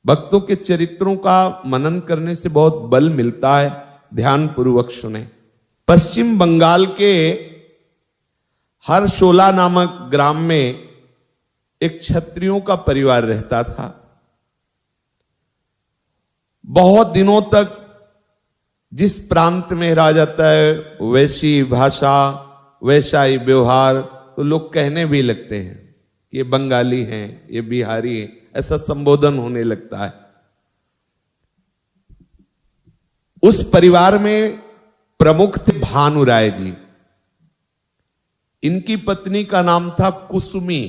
भक्तों के चरित्रों का मनन करने से बहुत बल मिलता है। ध्यान पूर्वक सुने। पश्चिम बंगाल के हरशोला नामक ग्राम में एक क्षत्रियों का परिवार रहता था। बहुत दिनों तक जिस प्रांत में रहा जाता है वैसी भाषा, वैसा ही व्यवहार, तो लोग कहने भी लगते हैं कि ये बंगाली हैं, ये बिहारी हैं, ऐसा संबोधन होने लगता है। उस परिवार में प्रमुख थे भानुराय जी। इनकी पत्नी का नाम था कुसुमी।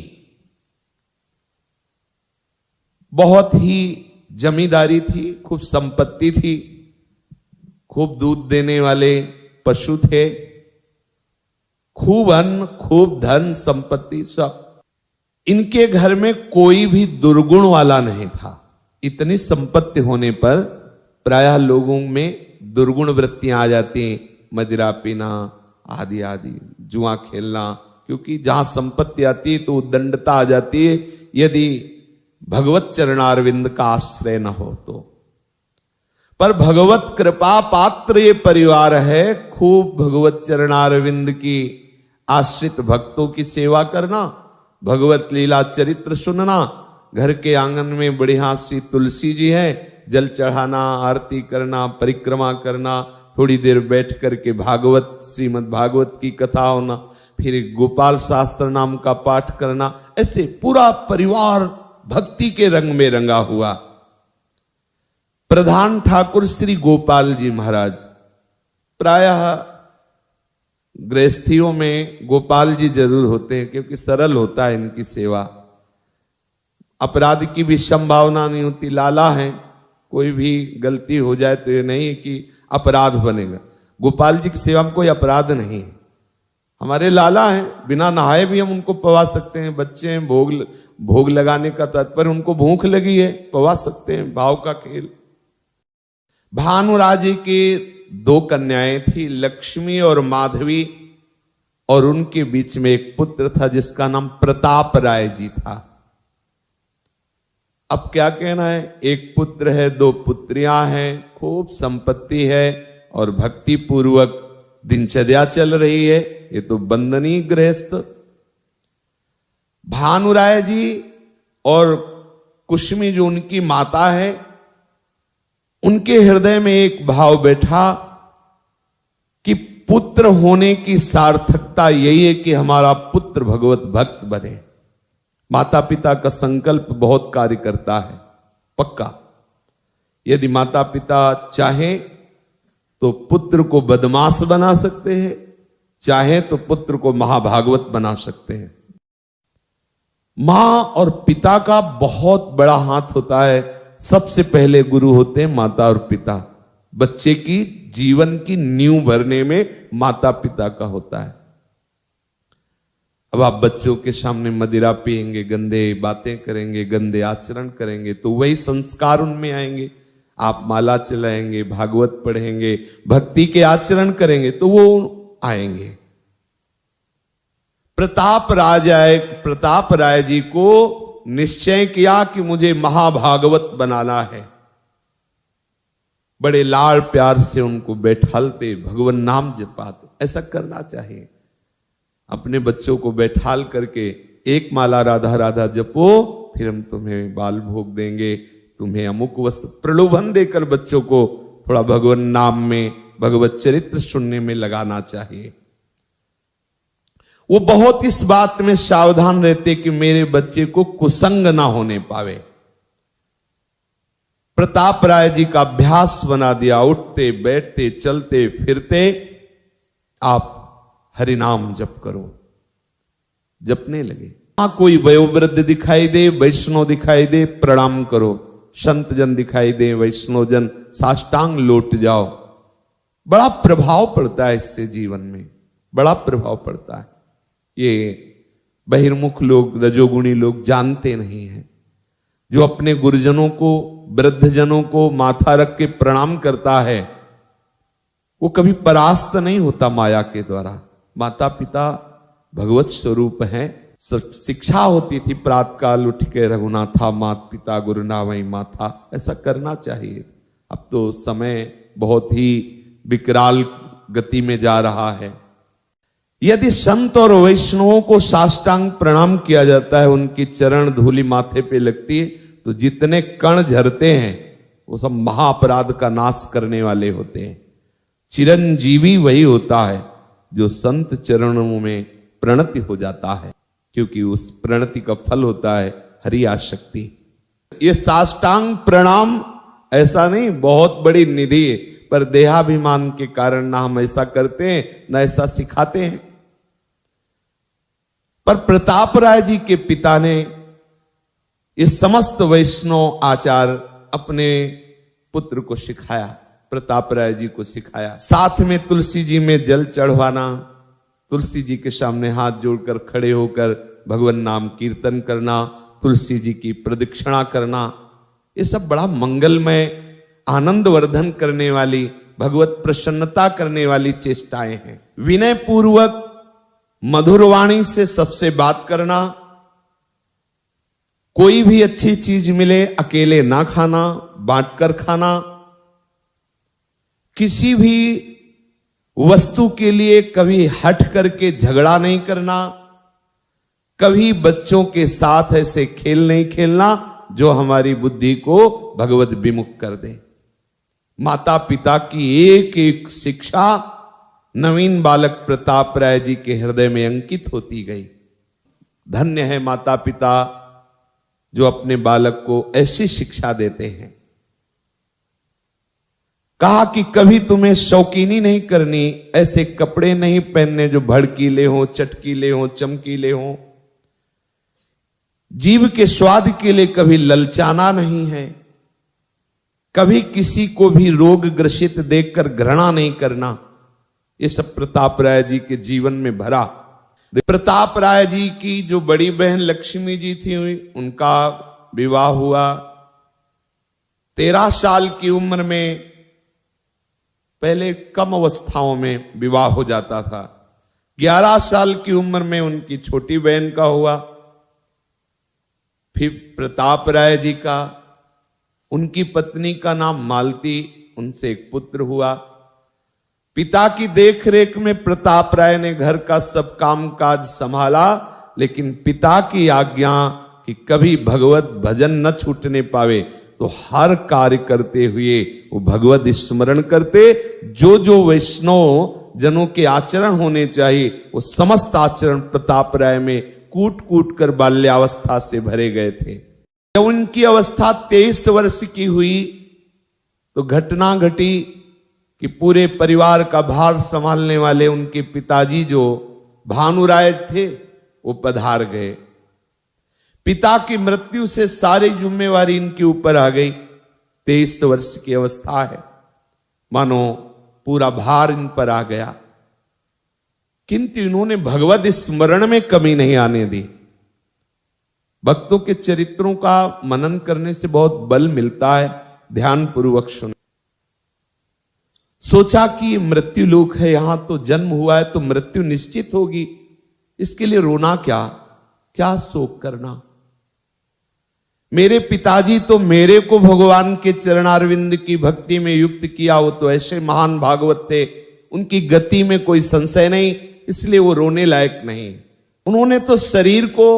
बहुत ही जमींदारी थी, खूब संपत्ति थी, खूब दूध देने वाले पशु थे, खूब अन्न, खूब धन संपत्ति सब। इनके घर में कोई भी दुर्गुण वाला नहीं था। इतनी संपत्ति होने पर प्रायः लोगों में दुर्गुण वृत्तियां आ जाती हैं, मदिरा पीना आदि आदि, जुआ खेलना, क्योंकि जहां संपत्ति आती है तो उद्दंडता आ जाती है यदि भगवत चरणारविंद का आश्रय न हो तो। पर भगवत कृपा पात्र ये परिवार है। खूब भगवत चरणारविंद की आश्रित भक्तों की सेवा करना, भगवत लीला चरित्र सुनना। घर के आंगन में बढ़िया सी तुलसी जी है, जल चढ़ाना, आरती करना, परिक्रमा करना, थोड़ी देर बैठ करके भागवत, श्रीमद् भागवत की कथा होना, फिर गोपाल शास्त्र नाम का पाठ करना। ऐसे पूरा परिवार भक्ति के रंग में रंगा हुआ। प्रधान ठाकुर श्री गोपाल जी महाराज, प्रायः गृहस्थियों में गोपाल जी जरूर होते हैं क्योंकि सरल होता है इनकी सेवा, अपराध की भी संभावना नहीं होती। लाला है, कोई भी गलती हो जाए तो ये नहीं कि अपराध बनेगा। गोपाल जी की सेवा में कोई अपराध नहीं है। हमारे लाला हैं, बिना नहाए भी हम उनको पवा सकते हैं। बच्चे हैं, भोग लगाने का तात्पर्य उनको भूख लगी है, पवा सकते हैं, भाव का खेल। भानुराज जी की 2 कन्याएं थी, लक्ष्मी और माधवी, और उनके बीच में एक पुत्र था जिसका नाम प्रताप राय जी था। अब क्या कहना है, एक पुत्र है, 2 पुत्रियां हैं, खूब संपत्ति है और भक्ति पूर्वक दिनचर्या चल रही है। ये तो बंदनीय गृहस्थ। भानुराय जी और कुसुमी जो उनकी माता है, उनके हृदय में एक भाव बैठा कि पुत्र होने की सार्थकता यही है कि हमारा पुत्र भगवत भक्त बने। माता पिता का संकल्प बहुत कार्य करता है, पक्का। यदि माता पिता चाहे तो पुत्र को बदमाश बना सकते हैं, चाहे तो पुत्र को महाभागवत बना सकते हैं। मां और पिता का बहुत बड़ा हाथ होता है। सबसे पहले गुरु होते हैं माता और पिता। बच्चे की जीवन की नींव भरने में माता पिता का होता है। अब आप बच्चों के सामने मदिरा पिएंगे, गंदे बातें करेंगे, गंदे आचरण करेंगे, तो वही संस्कार उनमें आएंगे। आप माला चलाएंगे, भागवत पढ़ेंगे, भक्ति के आचरण करेंगे, तो वो आएंगे। प्रताप राय जी को निश्चय किया कि मुझे महाभागवत बनाना है। बड़े लाड़ प्यार से उनको बैठालते, भगवान नाम जपाते। ऐसा करना चाहिए। अपने बच्चों को बैठाल करके एक माला राधा राधा जपो, फिर हम तुम्हें बाल भोग देंगे, तुम्हें अमुक वस्त्र, प्रलोभन देकर बच्चों को थोड़ा भगवान नाम में, भगवत चरित्र सुनने में लगाना चाहिए। वो बहुत इस बात में सावधान रहते कि मेरे बच्चे को कुसंग ना होने पावे। प्रताप राय जी का अभ्यास बना दिया। उठते बैठते चलते फिरते आप हरिनाम जप करो। जपने लगे। कोई वयोवृद्ध दिखाई दे, वैष्णव दिखाई दे, प्रणाम करो। संत जन दिखाई दे, वैष्णव जन, साष्टांग लौट जाओ। बड़ा प्रभाव पड़ता है इससे, जीवन में बड़ा प्रभाव पड़ता है। ये बहिर्मुख लोग, रजोगुणी लोग जानते नहीं हैं। जो अपने गुरुजनों को, वृद्धजनों को माथा रख के प्रणाम करता है, वो कभी परास्त नहीं होता माया के द्वारा। माता पिता भगवत स्वरूप हैं, शिक्षा होती थी, प्रातःकाल उठ के रघुनाथा मात पिता गुरु नावई माथा, ऐसा करना चाहिए। अब तो समय बहुत ही विकराल गति में जा रहा है। यदि संत और वैष्णवों को साष्टांग प्रणाम किया जाता है, उनकी चरण धूलि माथे पे लगती है, तो जितने कण झरते हैं वो सब महाअपराध का नाश करने वाले होते हैं। चिरंजीवी वही होता है जो संत चरणों में प्रणति हो जाता है, क्योंकि उस प्रणति का फल होता है हरि आसक्ति। ये साष्टांग प्रणाम ऐसा नहीं बहुत बड़ी निधि है, पर देहाभिमान के कारण ना हम ऐसा करते हैं ना ऐसा सिखाते हैं। पर प्रताप राय जी के पिता ने ये समस्त वैष्णव आचार अपने पुत्र को सिखाया, प्रताप राय जी को सिखाया। साथ में तुलसी जी में जल चढ़वाना, तुलसी जी के सामने हाथ जोड़कर खड़े होकर भगवान नाम कीर्तन करना, तुलसी जी की प्रदक्षिणा करना, ये सब बड़ा मंगलमय, आनंद वर्धन करने वाली, भगवत प्रसन्नता करने वाली चेष्टाएं हैं। विनय पूर्वक मधुर वाणी से सबसे बात करना, कोई भी अच्छी चीज मिले अकेले ना खाना, बांटकर खाना, किसी भी वस्तु के लिए कभी हट करके झगड़ा नहीं करना, कभी बच्चों के साथ ऐसे खेल नहीं खेलना जो हमारी बुद्धि को भगवत विमुख कर दे। माता पिता की एक एक शिक्षा नवीन बालक प्रताप राय जी के हृदय में अंकित होती गई। धन्य है माता पिता जो अपने बालक को ऐसी शिक्षा देते हैं। कहा कि कभी तुम्हें शौकीनी नहीं करनी, ऐसे कपड़े नहीं पहनने जो भड़कीले हो, चटकीले हो, चमकीले हो। जीव के स्वाद के लिए कभी ललचाना नहीं है, कभी किसी को भी रोग ग्रसित देखकर घृणा नहीं करना। ये सब प्रताप राय जी के जीवन में भरा। प्रताप राय जी की जो बड़ी बहन लक्ष्मी जी थी, उनका विवाह हुआ 13 साल की उम्र में। पहले कम अवस्थाओं में विवाह हो जाता था। 11 साल की उम्र में उनकी छोटी बहन का हुआ, फिर प्रताप राय जी का, उनकी पत्नी का नाम मालती, उनसे एक पुत्र हुआ। पिता की देखरेख में प्रताप राय ने घर का सब काम काज संभाला, लेकिन पिता की आज्ञा कि कभी भगवत भजन न छूटने पावे, तो हर कार्य करते हुए वो भगवत स्मरण करते। जो जो वैष्णव जनों के आचरण होने चाहिए, वो समस्त आचरण प्रताप राय में कूट कूट कर बाल्यावस्था से भरे गए थे। जब उनकी अवस्था 23 वर्ष की हुई तो घटना घटी कि पूरे परिवार का भार संभालने वाले उनके पिताजी जो भानु राय थे, वो पधार गए। पिता की मृत्यु से सारी जिम्मेवारी इनके ऊपर आ गई। 23 वर्ष की अवस्था है, मानो पूरा भार इन पर आ गया। किंतु इन्होंने भगवत स्मरण में कमी नहीं आने दी। भक्तों के चरित्रों का मनन करने से बहुत बल मिलता है। ध्यान पूर्वक सुने। सोचा कि मृत्यु लोक है, यहां तो जन्म हुआ है तो मृत्यु निश्चित होगी, इसके लिए रोना क्या, क्या शोक करना। मेरे पिताजी तो मेरे को भगवान के चरणारविंद की भक्ति में युक्त किया, वो तो ऐसे महान भागवत थे, उनकी गति में कोई संशय नहीं, इसलिए वो रोने लायक नहीं। उन्होंने तो शरीर को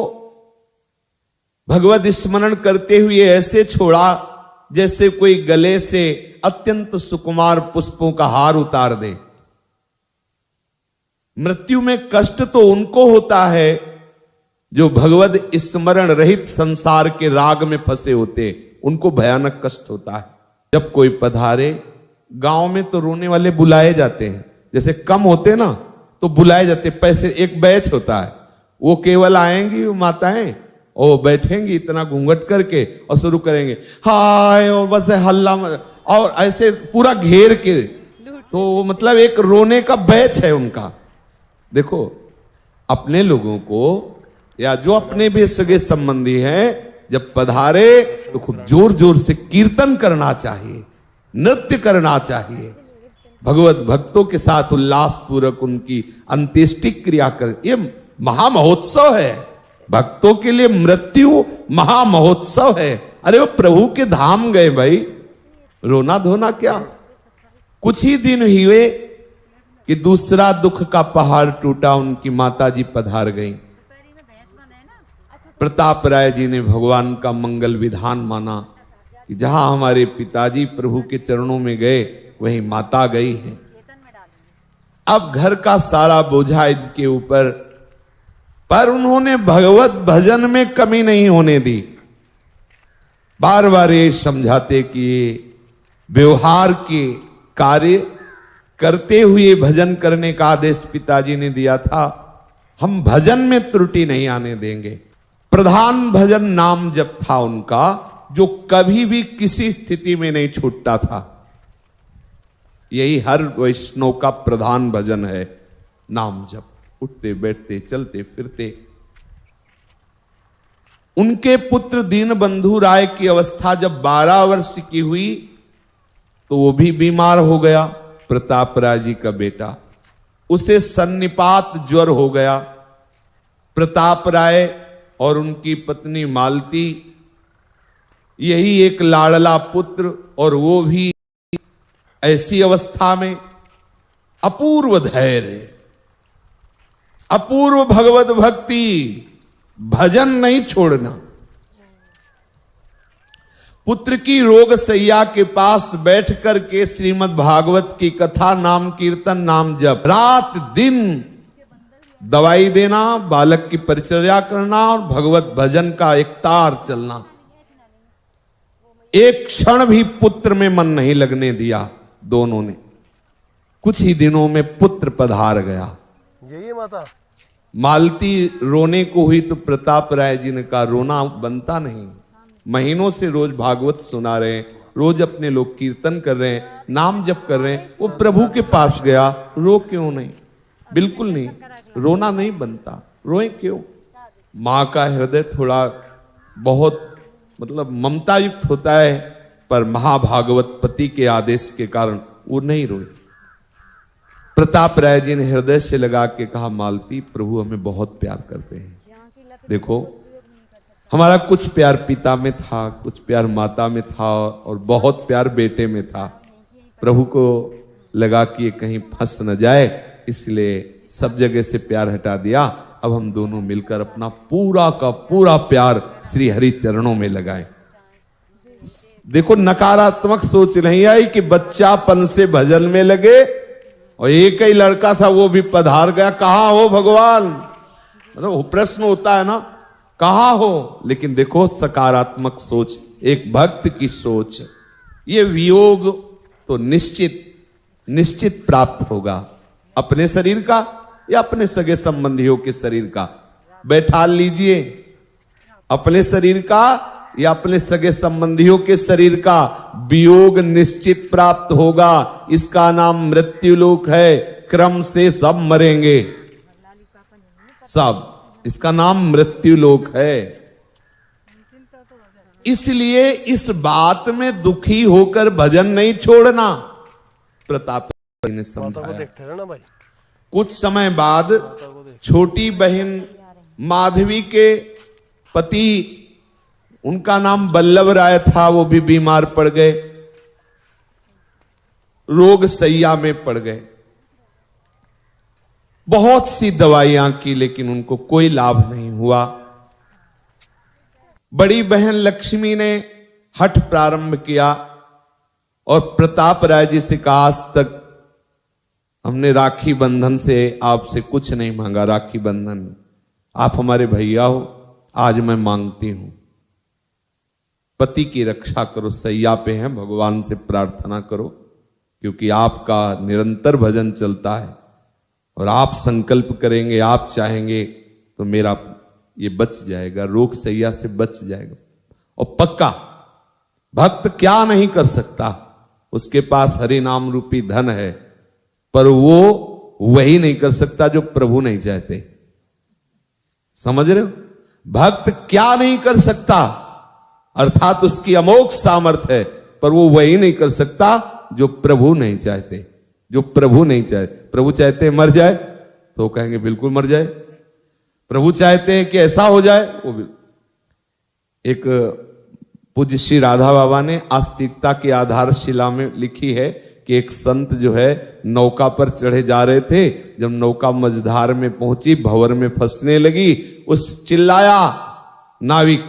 भगवत स्मरण करते हुए ऐसे छोड़ा जैसे कोई गले से अत्यंत सुकुमार पुष्पों का हार उतार दे। मृत्यु में कष्ट तो उनको होता है जो भगवत स्मरण रहित संसार के राग में फंसे होते, उनको भयानक कष्ट होता है। जब कोई पधारे, गांव में तो रोने वाले बुलाए जाते हैं, जैसे कम होते ना तो बुलाए जाते, पैसे एक बैच होता है, वो केवल आएंगी वो माताएं और बैठेंगी इतना घूंघट करके और शुरू करेंगे हाय, और बस हल्ला और ऐसे पूरा घेर के, तो मतलब एक रोने का बैच है उनका। देखो अपने लोगों को या जो अपने भी सगे संबंधी हैं, जब पधारे तो खूब जोर जोर से कीर्तन करना चाहिए, नृत्य करना चाहिए, भगवत भक्तों के साथ उल्लास पूर्वक उनकी अंत्येष्टि क्रिया कर। ये महामहोत्सव है, भक्तों के लिए मृत्यु महामहोत्सव है। अरे वो प्रभु के धाम गए भाई, रोना धोना क्या। कुछ ही दिन हुए कि दूसरा दुख का पहाड़ टूटा, उनकी माताजी पधार गई। प्रताप राय जी ने भगवान का मंगल विधान माना कि जहां हमारे पिताजी प्रभु के चरणों में गए वहीं माता गई है। अब घर का सारा बोझा इनके ऊपर, पर उन्होंने भगवत भजन में कमी नहीं होने दी। बार बार ये समझाते कि ये व्यवहार के कार्य करते हुए भजन करने का आदेश पिताजी ने दिया था, हम भजन में त्रुटि नहीं आने देंगे। प्रधान भजन नाम जप था उनका, जो कभी भी किसी स्थिति में नहीं छूटता था। यही हर वैष्णव का प्रधान भजन है, नाम जप। उठते बैठते चलते फिरते। उनके पुत्र दीनबंधु राय की अवस्था जब 12 वर्ष की हुई तो वो भी बीमार हो गया। प्रताप राय जी का बेटा, उसे सन्निपात ज्वर हो गया। प्रताप राय और उनकी पत्नी मालती, यही एक लाडला पुत्र, और वो भी ऐसी अवस्था में। अपूर्व धैर्य, अपूर्व भगवत भक्ति, भजन नहीं छोड़ना। पुत्र की रोग सैया के पास बैठ कर के श्रीमद् भागवत की कथा, नाम कीर्तन, नाम जप, रात दिन दवाई देना, बालक की परिचर्या करना और भगवत भजन का एकतार चलना। एक क्षण भी पुत्र में मन नहीं लगने दिया दोनों ने। कुछ ही दिनों में पुत्र पधार गया। यही माता मालती रोने को हुई तो प्रताप राय जी ने कहा, रोना बनता नहीं। महीनों से रोज भागवत सुना रहे हैं, रोज अपने लोग कीर्तन कर रहे हैं, नाम जप कर रहे हैं, वो प्रभु के पास गया, रो क्यों नहीं? बिल्कुल नहीं, रोना नहीं बनता, रोए क्यों? माँ का हृदय थोड़ा बहुत मतलब ममता युक्त होता है, पर महाभागवत पति के आदेश के कारण वो नहीं रोए। प्रताप राय जी ने हृदय से लगा के कहा, मालती, प्रभु हमें बहुत प्यार करते हैं। देखो, हमारा कुछ प्यार पिता में था, कुछ प्यार माता में था, और बहुत प्यार बेटे में था। प्रभु को लगा कि ये कहीं फंस न जाए, इसलिए सब जगह से प्यार हटा दिया। अब हम दोनों मिलकर अपना पूरा का पूरा प्यार श्री हरि चरणों में लगाएं। देखो, नकारात्मक सोच नहीं आई कि बच्चापन से भजन में लगे और एक ही लड़का था वो भी पधार गया। कहां हो भगवान? मतलब प्रश्न होता है ना, कहां हो? लेकिन देखो, सकारात्मक सोच, एक भक्त की सोच, ये वियोग तो निश्चित प्राप्त होगा। अपने शरीर का या अपने सगे संबंधियों के शरीर का? बैठा लीजिए, अपने शरीर का या अपने सगे संबंधियों के शरीर का वियोग निश्चित प्राप्त होगा। इसका नाम मृत्युलोक है। क्रम से सब मरेंगे, सब। इसका नाम मृत्युलोक है। इसलिए इस बात में दुखी होकर भजन नहीं छोड़ना, प्रताप ने समझाया। कुछ समय बाद छोटी बहन माधवी के पति, उनका नाम बल्लभ राय था, वो भी बीमार पड़ गए, रोग सैया में पड़ गए। बहुत सी दवाइयां की, लेकिन उनको कोई लाभ नहीं हुआ। बड़ी बहन लक्ष्मी ने हठ प्रारंभ किया और प्रताप राय जी से कहा, आज तक हमने राखी बंधन से आपसे कुछ नहीं मांगा। राखी बंधन, आप हमारे भैया हो, आज मैं मांगती हूं, पति की रक्षा करो। सैया पे हैं, भगवान से प्रार्थना करो, क्योंकि आपका निरंतर भजन चलता है और आप संकल्प करेंगे, आप चाहेंगे तो मेरा ये बच जाएगा, रोग सैया से बच जाएगा। और पक्का भक्त क्या नहीं कर सकता, उसके पास हरि नाम रूपी धन है, पर वो वही नहीं कर सकता जो प्रभु नहीं चाहते। समझ रहे हो? भक्त क्या नहीं कर सकता, अर्थात उसकी अमोघ सामर्थ्य है, पर वो वही नहीं कर सकता जो प्रभु नहीं चाहते। जो प्रभु नहीं चाहे, प्रभु चाहते मर जाए तो कहेंगे बिल्कुल मर जाए, प्रभु चाहते हैं कि ऐसा हो जाए। वो भी एक पूज्य श्री राधा बाबा ने आस्तिकता की आधारशिला में लिखी है कि एक संत जो है नौका पर चढ़े जा रहे थे, जब नौका मझधार में पहुंची, भंवर में फंसने लगी, उस चिल्लाया नाविक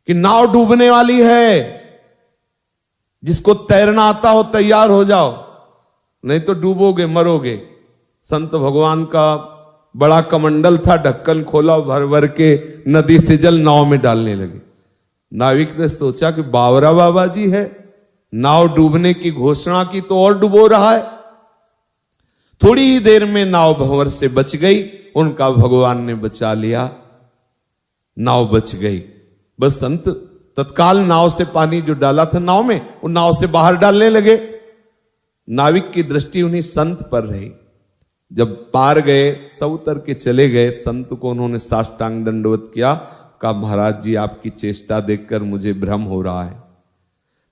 कि नाव डूबने वाली है, जिसको तैरना आता हो तैयार हो जाओ, नहीं तो डूबोगे, मरोगे। संत भगवान का बड़ा कमंडल था, ढक्कन खोला, भर भर के नदी से जल नाव में डालने लगे। नाविक ने सोचा कि बावरा बाबा जी है, नाव डूबने की घोषणा की तो और डुबो रहा है। थोड़ी ही देर में नाव भंवर से बच गई, उनका भगवान ने बचा लिया, नाव बच गई। बस संत तत्काल नाव से पानी जो डाला था नाव में, वो नाव से बाहर डालने लगे। नाविक की दृष्टि उन्हीं संत पर रही। जब पार गए, सब उतर के चले गए, संत को उन्होंने साष्टांग दंडवत किया, कहा महाराज जी आपकी चेष्टा देखकर मुझे भ्रम हो रहा है।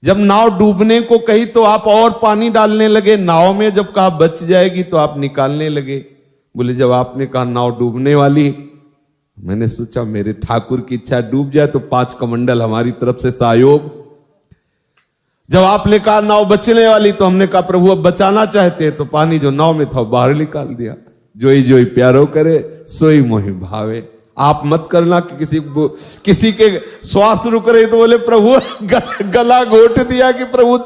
जब नाव डूबने को कही तो आप और पानी डालने लगे नाव में, जब कहा बच जाएगी तो आप निकालने लगे। बोले जब आपने कहा नाव डूबने वाली, मैंने सोचा मेरे ठाकुर की इच्छा डूब जाए तो 5 कमंडल हमारी तरफ से सहयोग। जब आपने कहा नाव बचने वाली तो हमने कहा प्रभु अब बचाना चाहते हैं, तो पानी जो नाव में था बाहर निकाल दिया। जोई जोई प्यारो करे सोई मोहि भावे। आप मत करना कि किसी के श्वास रुक रहे तो बोले प्रभु गला घोट दिया कि प्रभु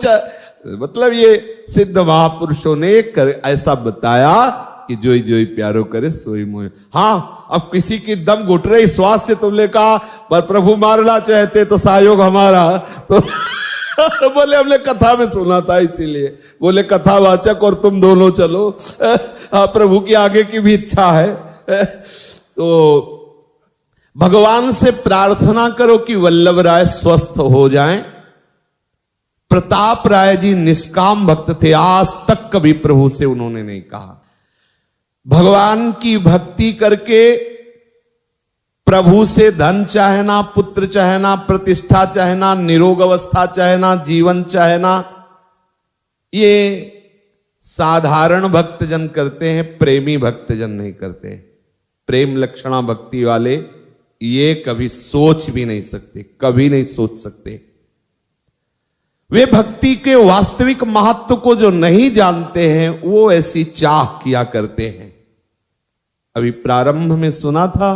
मतलब ये सिद्ध महापुरुषों ने ऐसा बताया कि जोई जोई प्यारो करे सोई मोहि। हाँ, अब किसी की दम घुट रही श्वास से तुमने कहा पर प्रभु मारना चाहते तो सहयोग हमारा, तो बोले हमने कथा में सुना था इसीलिए। बोले कथावाचक और तुम दोनों चलो, प्रभु की आगे की भी इच्छा है। तो भगवान से प्रार्थना करो कि वल्लभ राय स्वस्थ हो जाएं। प्रताप राय जी निष्काम भक्त थे, आज तक कभी प्रभु से उन्होंने नहीं कहा। भगवान की भक्ति करके प्रभु से धन चाहना, पुत्र चाहना, प्रतिष्ठा चाहना, निरोग अवस्था चाहना, जीवन चाहना, ये साधारण भक्तजन करते हैं, प्रेमी भक्तजन नहीं करते। प्रेम लक्षणा भक्ति वाले ये कभी सोच भी नहीं सकते, कभी नहीं सोच सकते। वे भक्ति के वास्तविक महत्व को जो नहीं जानते हैं वो ऐसी चाह किया करते हैं। अभी प्रारंभ में सुना था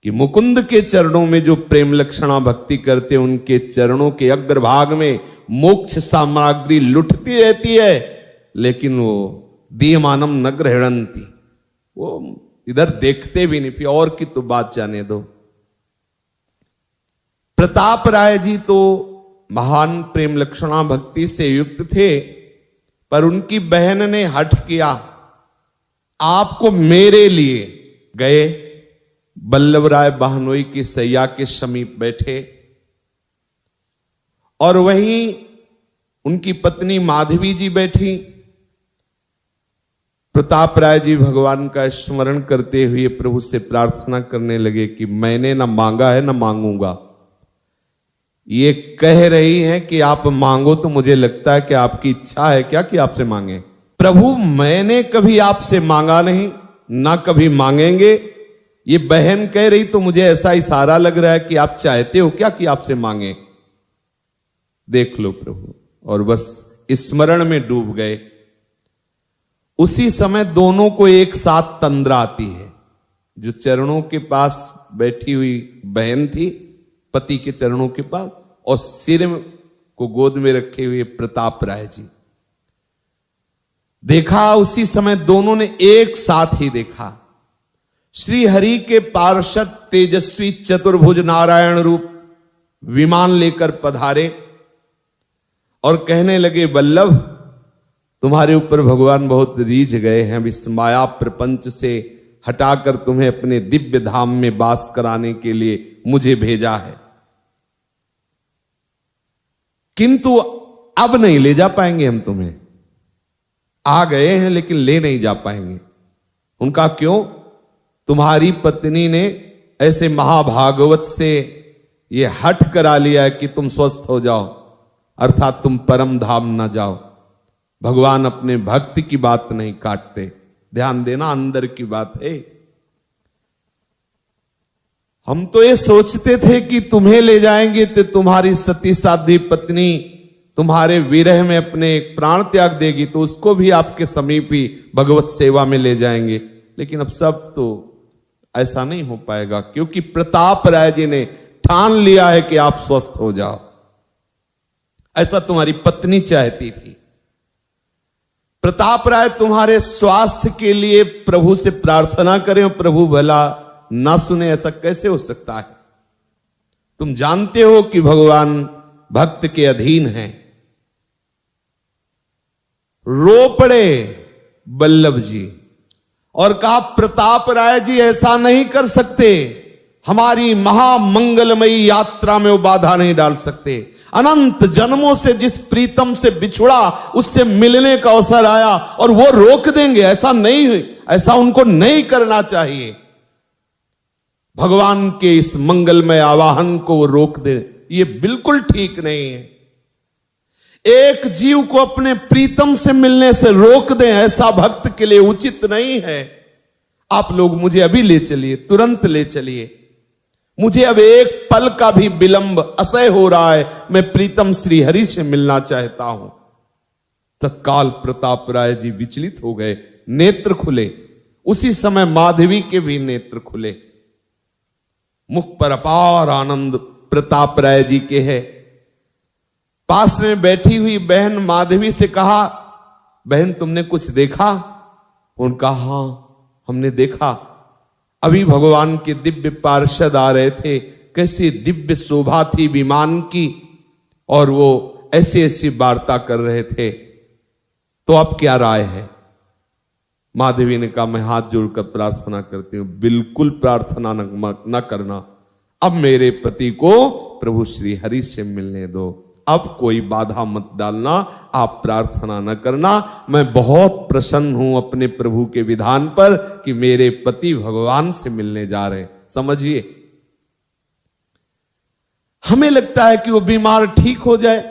कि मुकुंद के चरणों में जो प्रेम लक्षणा भक्ति करते हैं, उनके चरणों के अग्रभाग में मोक्ष सामग्री लुटती रहती है, लेकिन वो दीयमानम न गृह्णन्ति, वो इधर देखते भी नहीं। फिर और की तो बात जाने दो। प्रताप राय जी तो महान प्रेम लक्षणा भक्ति से युक्त थे, पर उनकी बहन ने हठ किया, आपको मेरे लिए गए। बल्लभ राय बहनोई की सैया के समीप बैठे और वहीं उनकी पत्नी माधवी जी बैठी। प्रताप राय जी भगवान का स्मरण करते हुए प्रभु से प्रार्थना करने लगे कि मैंने ना मांगा है ना मांगूंगा। ये कह रही हैं कि आप मांगो, तो मुझे लगता है कि आपकी इच्छा है क्या कि आपसे मांगे। प्रभु मैंने कभी आपसे मांगा नहीं, ना कभी मांगेंगे। ये बहन कह रही तो मुझे ऐसा इशारा लग रहा है कि आप चाहते हो क्या कि आपसे मांगे। देख लो प्रभु, और बस स्मरण में डूब गए। उसी समय दोनों को एक साथ तंद्रा आती है। जो चरणों के पास बैठी हुई बहन थी, पति के चरणों के पास, और सिर को गोद में रखे हुए प्रताप राय जी। देखा उसी समय दोनों ने एक साथ ही देखा। श्री हरि के पार्षद तेजस्वी चतुर्भुज नारायण रूप विमान लेकर पधारे और कहने लगे वल्लभ, तुम्हारे ऊपर भगवान बहुत रीझ गए हैं। इस माया प्रपंच से हटाकर तुम्हें अपने दिव्य धाम में वास कराने के लिए मुझे भेजा है, किंतु अब नहीं ले जा पाएंगे हम तुम्हें। आ गए हैं लेकिन ले नहीं जा पाएंगे। उनका क्यों? तुम्हारी पत्नी ने ऐसे महाभागवत से ये हठ करा लिया है कि तुम स्वस्थ हो जाओ, अर्थात तुम परम धाम ना जाओ। भगवान अपने भक्त की बात नहीं काटते। ध्यान देना, अंदर की बात है। हम तो ये सोचते थे कि तुम्हें ले जाएंगे तो तुम्हारी सती साध्वी पत्नी तुम्हारे विरह में अपने प्राण त्याग देगी, तो उसको भी आपके समीप ही भगवत सेवा में ले जाएंगे। लेकिन अब सब तो ऐसा नहीं हो पाएगा, क्योंकि प्रताप राय जी ने ठान लिया है कि आप स्वस्थ हो जाओ। ऐसा तुम्हारी पत्नी चाहती थी। प्रताप राय तुम्हारे स्वास्थ्य के लिए प्रभु से प्रार्थना करें और प्रभु भला ना सुने, ऐसा कैसे हो सकता है? तुम जानते हो कि भगवान भक्त के अधीन हैं। रो पड़े बल्लभ जी और कहा प्रताप राय जी ऐसा नहीं कर सकते, हमारी महामंगलमयी यात्रा में वो बाधा नहीं डाल सकते। अनंत जन्मों से जिस प्रीतम से बिछुड़ा उससे मिलने का अवसर आया और वो रोक देंगे? ऐसा नहीं, ऐसा उनको नहीं करना चाहिए। भगवान के इस मंगलमय आवाहन को वो रोक दे, ये बिल्कुल ठीक नहीं है। एक जीव को अपने प्रीतम से मिलने से रोक दें, ऐसा भक्त के लिए उचित नहीं है। आप लोग मुझे अभी ले चलिए, तुरंत ले चलिए, मुझे अब एक पल का भी विलंब असह्य हो रहा है, मैं प्रीतम श्री हरि से मिलना चाहता हूं। तत्काल प्रताप राय जी विचलित हो गए, नेत्र खुले। उसी समय माधवी के भी नेत्र खुले। मुख पर अपार आनंद प्रताप राय जी के है। पास में बैठी हुई बहन माधवी से कहा, बहन तुमने कुछ देखा? उनका हां हमने देखा, अभी भगवान के दिव्य पार्षद आ रहे थे, कैसी दिव्य शोभा थी विमान की, और वो ऐसी ऐसी वार्ता कर रहे थे, तो अब क्या राय है? माधवी ने कहा मैं हाथ जोड़कर प्रार्थना करती हूं, बिल्कुल प्रार्थना न करना, अब मेरे पति को प्रभु श्री हरि से मिलने दो, अब कोई बाधा मत डालना, आप प्रार्थना न करना। मैं बहुत प्रसन्न हूं अपने प्रभु के विधान पर कि मेरे पति भगवान से मिलने जा रहे। समझिए, हमें लगता है कि वो बीमार ठीक हो जाए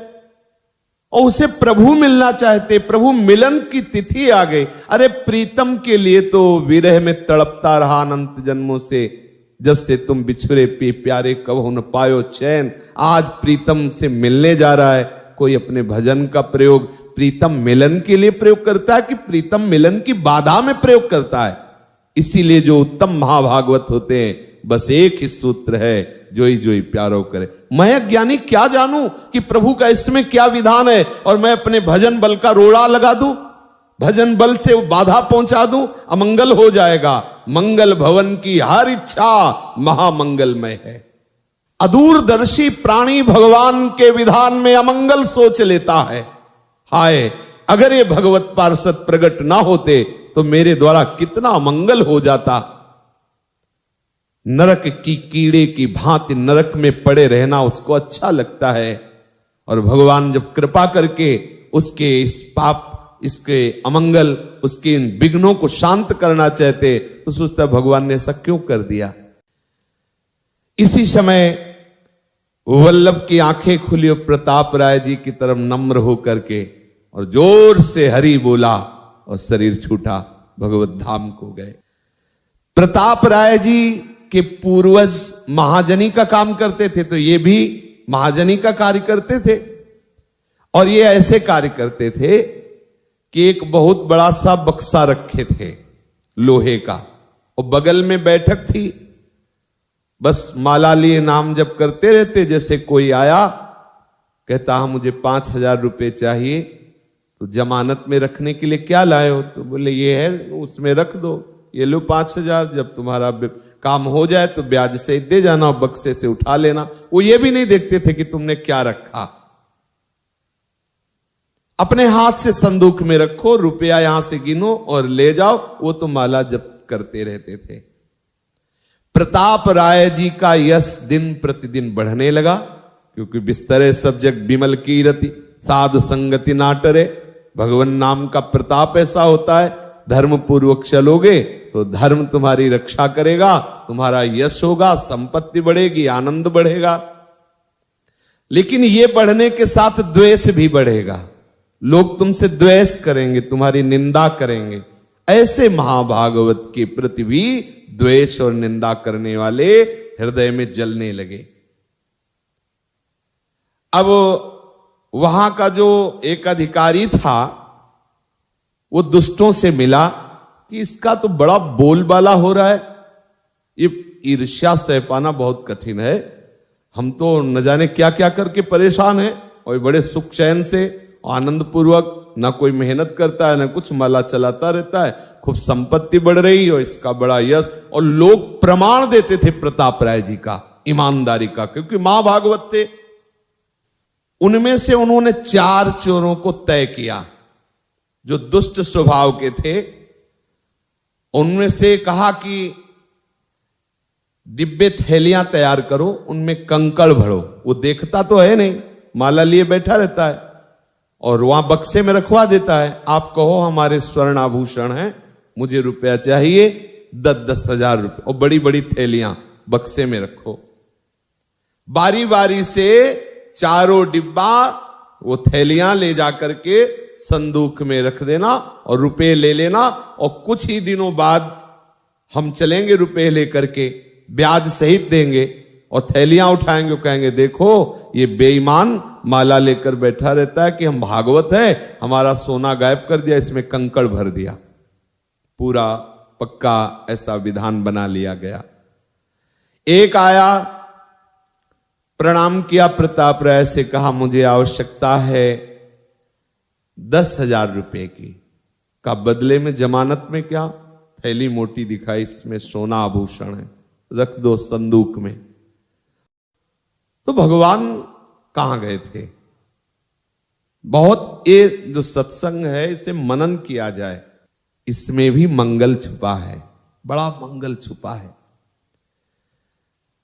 और उसे प्रभु मिलना चाहते, प्रभु मिलन की तिथि आ गई। अरे प्रीतम के लिए तो विरह में तड़पता रहा अनंत जन्मों से, जब से तुम बिछुरे प्यारे कबहु न पायो चैन। आज प्रीतम से मिलने जा रहा है। कोई अपने भजन का प्रयोग प्रीतम मिलन के लिए प्रयोग करता है कि प्रीतम मिलन की बाधा में प्रयोग करता है? इसीलिए जो उत्तम महाभागवत होते हैं, बस एक ही सूत्र है, जोई जोई प्यारो करे। मैं अज्ञानी क्या जानूं कि प्रभु का इसमें क्या विधान है, और मैं अपने भजन बल का रोड़ा लगा दूं, भजन बल से बाधा पहुंचा दूं, अमंगल हो जाएगा। मंगल भवन की हर इच्छा महामंगलमय है। अदूरदर्शी प्राणी भगवान के विधान में अमंगल सोच लेता है। हाय, अगर ये भगवत पार्षद प्रकट ना होते तो मेरे द्वारा कितना अमंगल हो जाता। नरक की कीड़े की भांति नरक में पड़े रहना उसको अच्छा लगता है, और भगवान जब कृपा करके उसके इस पाप, इसके अमंगल, उसके इन विघ्नों को शांत करना चाहते तो सोचता भगवान ने ऐसा क्यों कर दिया। इसी समय वल्लभ की आंखें खुली और प्रताप राय जी की तरफ नम्र होकर के और जोर से हरि बोला और शरीर छूटा, भगवत धाम को गए। प्रताप राय जी के पूर्वज महाजनी का काम करते थे, तो ये भी महाजनी का कार्य करते थे, और ये ऐसे कार्य करते थे कि एक बहुत बड़ा सा बक्सा रखे थे लोहे का, और बगल में बैठक थी। बस माला लिए नाम जप करते रहते। जैसे कोई आया कहता हाँ मुझे 5,000 रुपये चाहिए, तो जमानत में रखने के लिए क्या लाए हो? तो बोले ये है, उसमें रख दो, ये लो 5,000, जब तुम्हारा काम हो जाए तो ब्याज से दे जाना, बक्से से उठा लेना। वो ये भी नहीं देखते थे कि तुमने क्या रखा। अपने हाथ से संदूक में रखो, रुपया यहां से गिनो और ले जाओ, वो तो माला जप करते रहते थे। प्रताप राय जी का यश दिन प्रतिदिन बढ़ने लगा, क्योंकि बिस्तरे सब जग बिमल की रति, साधु संगति नाटरे। भगवान नाम का प्रताप ऐसा होता है, धर्म पूर्वक चलोगे तो धर्म तुम्हारी रक्षा करेगा, तुम्हारा यश होगा, संपत्ति बढ़ेगी, आनंद बढ़ेगा। लेकिन ये बढ़ने के साथ द्वेष भी बढ़ेगा। लोग तुमसे द्वेष करेंगे, तुम्हारी निंदा करेंगे। ऐसे महाभागवत के प्रति भी द्वेष और निंदा करने वाले हृदय में जलने लगे। अब वहां का जो एक अधिकारी था वो दुष्टों से मिला कि इसका तो बड़ा बोलबाला हो रहा है, ये ईर्ष्या सह पाना बहुत कठिन है, हम तो न जाने क्या क्या करके परेशान हैं और बड़े सुख चैन से आनंद पूर्वक, ना कोई मेहनत करता है ना कुछ, माला चलाता रहता है, खूब संपत्ति बढ़ रही और इसका बड़ा यश। और लोग प्रमाण देते थे प्रताप राय जी का ईमानदारी का, क्योंकि मां भागवत थे। उनमें से उन्होंने 4 चोरों को तय किया जो दुष्ट स्वभाव के थे। उनमें से कहा कि डिब्बे थैलियां तैयार करो, उनमें कंकड़ भरो। वो देखता तो है नहीं, माला लिए बैठा रहता है और वहां बक्से में रखवा देता है। आप कहो हमारे स्वर्ण आभूषण हैं, मुझे रुपया चाहिए 10-10 हजार रुपये, और बड़ी बड़ी थैलियां बक्से में रखो। बारी बारी से चारों डिब्बा वो थैलियां ले जाकर के संदूक में रख देना और रुपए ले लेना, और कुछ ही दिनों बाद हम चलेंगे रुपए लेकर के, ब्याज सहित देंगे और थैलियां उठाएंगे, कहेंगे देखो ये बेईमान माला लेकर बैठा रहता है कि हम भागवत है, हमारा सोना गायब कर दिया, इसमें कंकड़ भर दिया। पूरा पक्का ऐसा विधान बना लिया गया। एक आया, प्रणाम किया प्रताप राय से, कहा मुझे आवश्यकता है 10,000 रुपए की। का बदले में जमानत में क्या? थैली मोटी दिखाई, इसमें सोना आभूषण है, रख दो संदूक में। तो भगवान कहां गए थे? बहुत ये जो सत्संग है इसे मनन किया जाए, इसमें भी मंगल छुपा है, बड़ा मंगल छुपा है।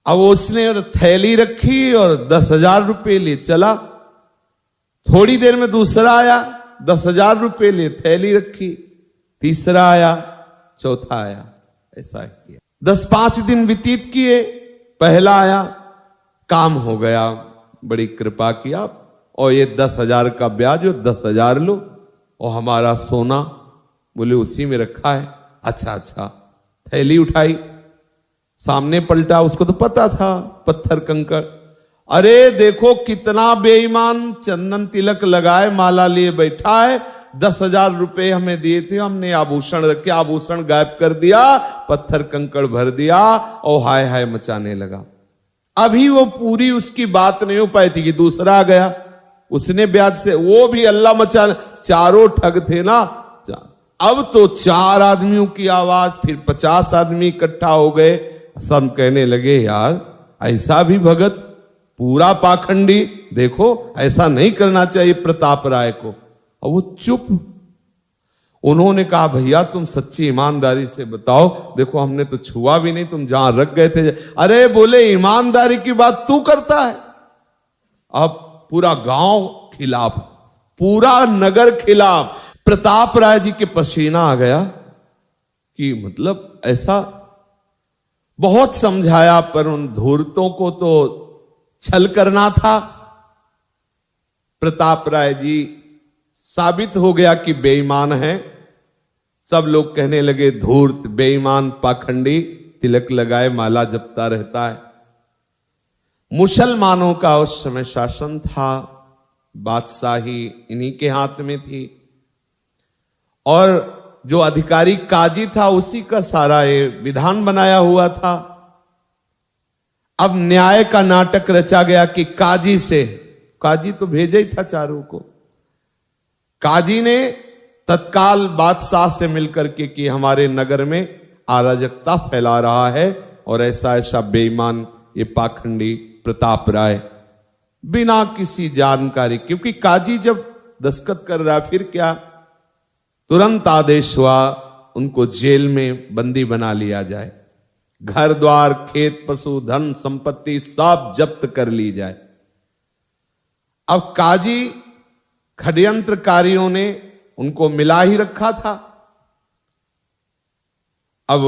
अब उसने थैली रखी और 10,000 रुपए ले चला। थोड़ी देर में दूसरा आया, 10,000 रुपए ले थैली रखी, तीसरा आया, चौथा आया, ऐसा किया। 10-5 दिन व्यतीत किए, पहला आया, काम हो गया, बड़ी कृपा किया, और ये 10,000 का ब्याज हो, 10,000 लो, और हमारा सोना बोले उसी में रखा है। अच्छा अच्छा, थैली उठाई, सामने पलटा, उसको तो पता था पत्थर कंकड़। अरे देखो कितना बेईमान, चंदन तिलक लगाए, माला लिए बैठा है, 10,000 रुपए हमें दिए थे, हमने आभूषण रखे, आभूषण गायब कर दिया, पत्थर कंकड़ भर दिया, और हाय हाय मचाने लगा। अभी वो पूरी उसकी बात नहीं हो पाई थी कि दूसरा आ गया, उसने ब्याज से, वो भी अल्लाह मचा, चारों ठग थे ना। अब तो 4 आदमियों की आवाज, फिर 50 आदमी इकट्ठा हो गए। सब कहने लगे यार ऐसा भी भगत, पूरा पाखंडी, देखो ऐसा नहीं करना चाहिए प्रताप राय को। और वो चुप। उन्होंने कहा भैया तुम सच्ची ईमानदारी से बताओ, देखो हमने तो छुआ भी नहीं, तुम जहां रख गए थे। अरे बोले ईमानदारी की बात तू करता है। अब पूरा गांव खिलाफ, पूरा नगर खिलाफ। प्रताप राय जी के पसीना आ गया कि मतलब ऐसा, बहुत समझाया पर उन धूर्तों को तो छल करना था। प्रताप राय जी साबित हो गया कि बेईमान है। सब लोग कहने लगे धूर्त, बेईमान, पाखंडी, तिलक लगाए माला जपता रहता है। मुसलमानों का उस समय शासन था, बादशाही इन्हीं के हाथ में थी, और जो अधिकारी काजी था उसी का सारा ये विधान बनाया हुआ था। अब न्याय का नाटक रचा गया कि काजी से, काजी तो भेजा ही था चारों को, काजी ने तत्काल बादशाह से मिलकर के कि हमारे नगर में अराजकता फैला रहा है और ऐसा ऐसा बेईमान ये पाखंडी प्रताप राय, बिना किसी जानकारी, क्योंकि काजी जब दस्तखत कर रहा है फिर क्या, तुरंत आदेश हुआ उनको जेल में बंदी बना लिया जाए, घर द्वार खेत पशु धन संपत्ति सब जब्त कर ली जाए। अब काजी षड्यंत्रकारियों ने उनको मिला ही रखा था। अब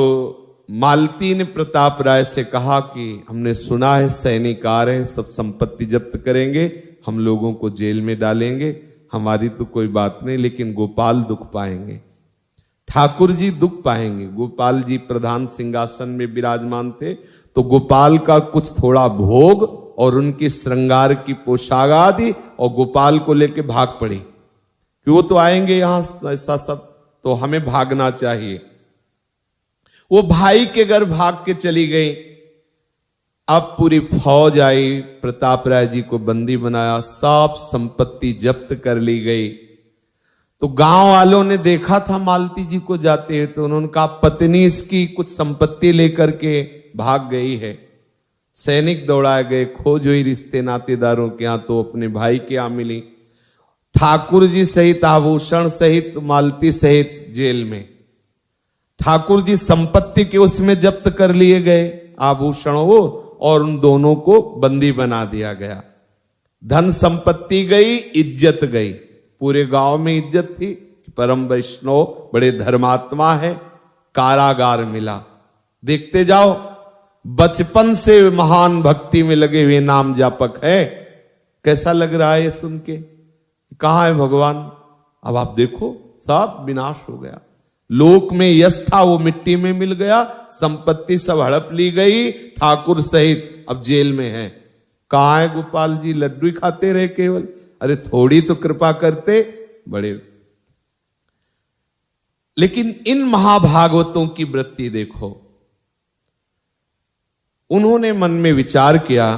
मालती ने प्रताप राय से कहा कि हमने सुना है सैनिक आ रहे हैं, सब संपत्ति जब्त करेंगे, हम लोगों को जेल में डालेंगे, हमारी तो कोई बात नहीं, लेकिन गोपाल दुख पाएंगे, ठाकुर जी दुख पाएंगे। गोपाल जी प्रधान सिंहासन में विराजमान थे, तो गोपाल का कुछ थोड़ा भोग और उनकी श्रृंगार की पोशाक आदि और गोपाल को लेके भाग पड़ी कि वो तो आएंगे यहां ऐसा सब, तो हमें भागना चाहिए। वो भाई के घर भाग के चली गई। अब पूरी फौज आई, प्रताप राय जी को बंदी बनाया, सब संपत्ति जब्त कर ली गई। तो गांव वालों ने देखा था मालती जी को जाते हैं, तो उन्होंने कहा पत्नी इसकी कुछ संपत्ति लेकर के भाग गई है। सैनिक दौड़ाए गए, खोज हुई रिश्ते नातेदारों के यहां, तो अपने भाई के यहां मिली। ठाकुर जी सहित, आभूषण सहित, मालती सहित जेल में। ठाकुर जी संपत्ति के उसमें जब्त कर लिए गए, आभूषण हो, और उन दोनों को बंदी बना दिया गया। धन संपत्ति गई, इज्जत गई। पूरे गांव में इज्जत थी, परम वैष्णव बड़े धर्मात्मा है। कारागार मिला। देखते जाओ, बचपन से महान भक्ति में लगे हुए नाम जापक है। कैसा लग रहा है ये सुन के? कहां है भगवान? अब आप देखो, सब विनाश हो गया। लोक में यश था वो मिट्टी में मिल गया, संपत्ति सब हड़प ली गई, ठाकुर सहित अब जेल में है। कहां है गोपाल जी? लड्डू ही खाते रहे केवल। अरे थोड़ी तो कृपा करते बड़े। लेकिन इन महाभागवतों की वृत्ति देखो, उन्होंने मन में विचार किया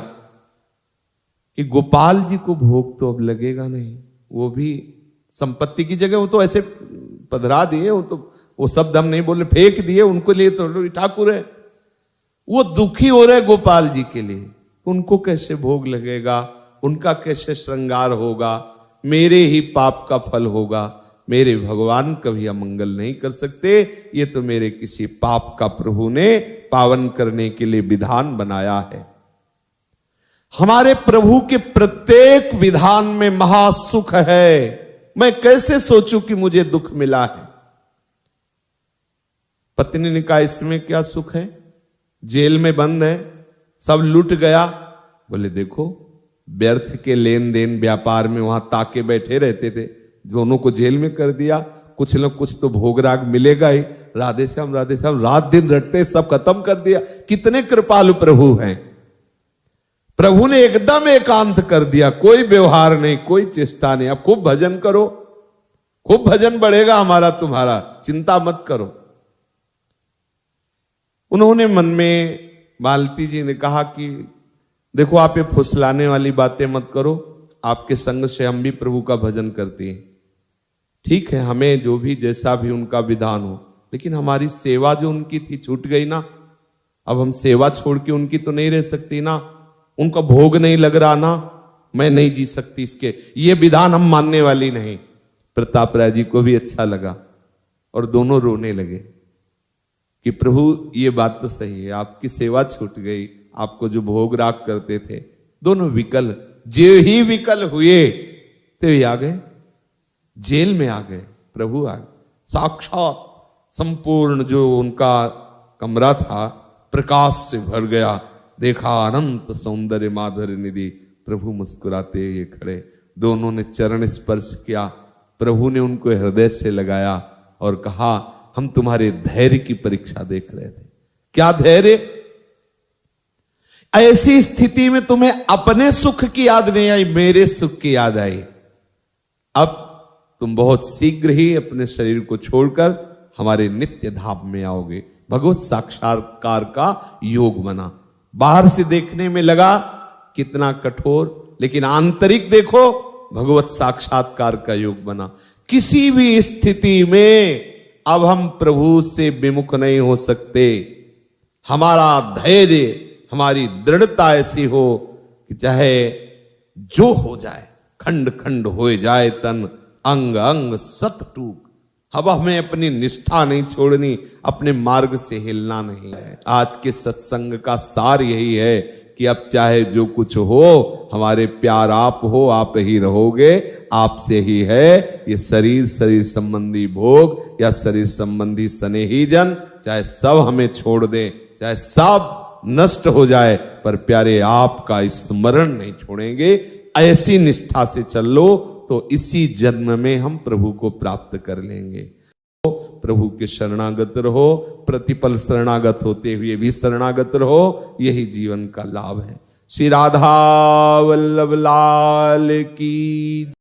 कि गोपाल जी को भोग तो अब लगेगा नहीं, वो भी संपत्ति की जगह वो तो ऐसे पधरा दिए, वो शब्द हम नहीं बोले, फेंक दिए, उनको लिए तो ठाकुर है। वो दुखी हो रहे गोपाल जी के लिए, उनको कैसे भोग लगेगा, उनका कैसे श्रृंगार होगा, मेरे ही पाप का फल होगा। मेरे भगवान कभी अमंगल नहीं कर सकते, ये तो मेरे किसी पाप का प्रभु ने पावन करने के लिए विधान बनाया है। हमारे प्रभु के प्रत्येक विधान में महासुख है। मैं कैसे सोचूं कि मुझे दुख मिला है? पत्नी ने कहा इसमें क्या सुख है, जेल में बंद है, सब लूट गया। बोले देखो, व्यर्थ के लेन देन व्यापार में वहां ताके बैठे रहते थे, दोनों को जेल में कर दिया। कुछ न कुछ तो भोग राग मिलेगा ही। राधे श्याम रात दिन रटते, सब खत्म कर दिया। कितने कृपालु प्रभु हैं। प्रभु ने एकदम एकांत कर दिया, कोई व्यवहार नहीं, कोई चेष्टा नहीं। अब खूब भजन करो, खूब भजन बढ़ेगा हमारा तुम्हारा, चिंता मत करो। उन्होंने मन में, मालती जी ने कहा कि देखो आप ये फुसलाने वाली बातें मत करो, आपके संग से हम भी प्रभु का भजन करते हैं। ठीक है, हमें जो भी जैसा भी उनका विधान हो, लेकिन हमारी सेवा जो उनकी थी छूट गई ना। अब हम सेवा छोड़ के उनकी तो नहीं रह सकती ना, उनका भोग नहीं लग रहा ना, मैं नहीं जी सकती इसके, ये विधान हम मानने वाली नहीं। प्रताप राय जी को भी अच्छा लगा और दोनों रोने लगे कि प्रभु ये बात तो सही है, आपकी सेवा छूट गई, आपको जो भोग राग करते थे। दोनों विकल, जे ही विकल हुए ते आ गए, जेल में आ गए। प्रभु आ गए, साक्षात संपूर्ण जो उनका कमरा था प्रकाश से भर गया। देखा अनंत सौंदर्य माधुर्य निधि, प्रभु मुस्कुराते ये खड़े। दोनों ने चरण स्पर्श किया, प्रभु ने उनको हृदय से लगाया और कहा हम तुम्हारे धैर्य की परीक्षा देख रहे थे। क्या धैर्य? ऐसी स्थिति में तुम्हें अपने सुख की याद नहीं आई, मेरे सुख की याद आई। अब तुम बहुत शीघ्र ही अपने शरीर को छोड़कर हमारे नित्य धाम में आओगे। भगवत साक्षात्कार का योग बना। बाहर से देखने में लगा कितना कठोर, लेकिन आंतरिक देखो भगवत साक्षात्कार का योग बना। किसी भी स्थिति में अब हम प्रभु से विमुख नहीं हो सकते। हमारा धैर्य, हमारी दृढ़ता ऐसी हो कि चाहे जो हो जाए, खंड खंड हो जाए तन, अंग अंग सत टूक। अब हमें अपनी निष्ठा नहीं छोड़नी, अपने मार्ग से हिलना नहीं है। आज के सत्संग का सार यही है कि अब चाहे जो कुछ हो, हमारे प्यार आप हो, आप ही रहोगे, आपसे ही है। ये शरीर संबंधी भोग या शरीर संबंधी स्नेही जन, चाहे सब हमें छोड़ दे, चाहे सब नष्ट हो जाए, पर प्यारे आपका स्मरण नहीं छोड़ेंगे। ऐसी निष्ठा से चल लो तो इसी जन्म में हम प्रभु को प्राप्त कर लेंगे। प्रभु के शरणागत रहो, प्रतिपल शरणागत होते हुए भी शरणागत रहो, यही जीवन का लाभ है। श्री राधा वल्लभ लाल की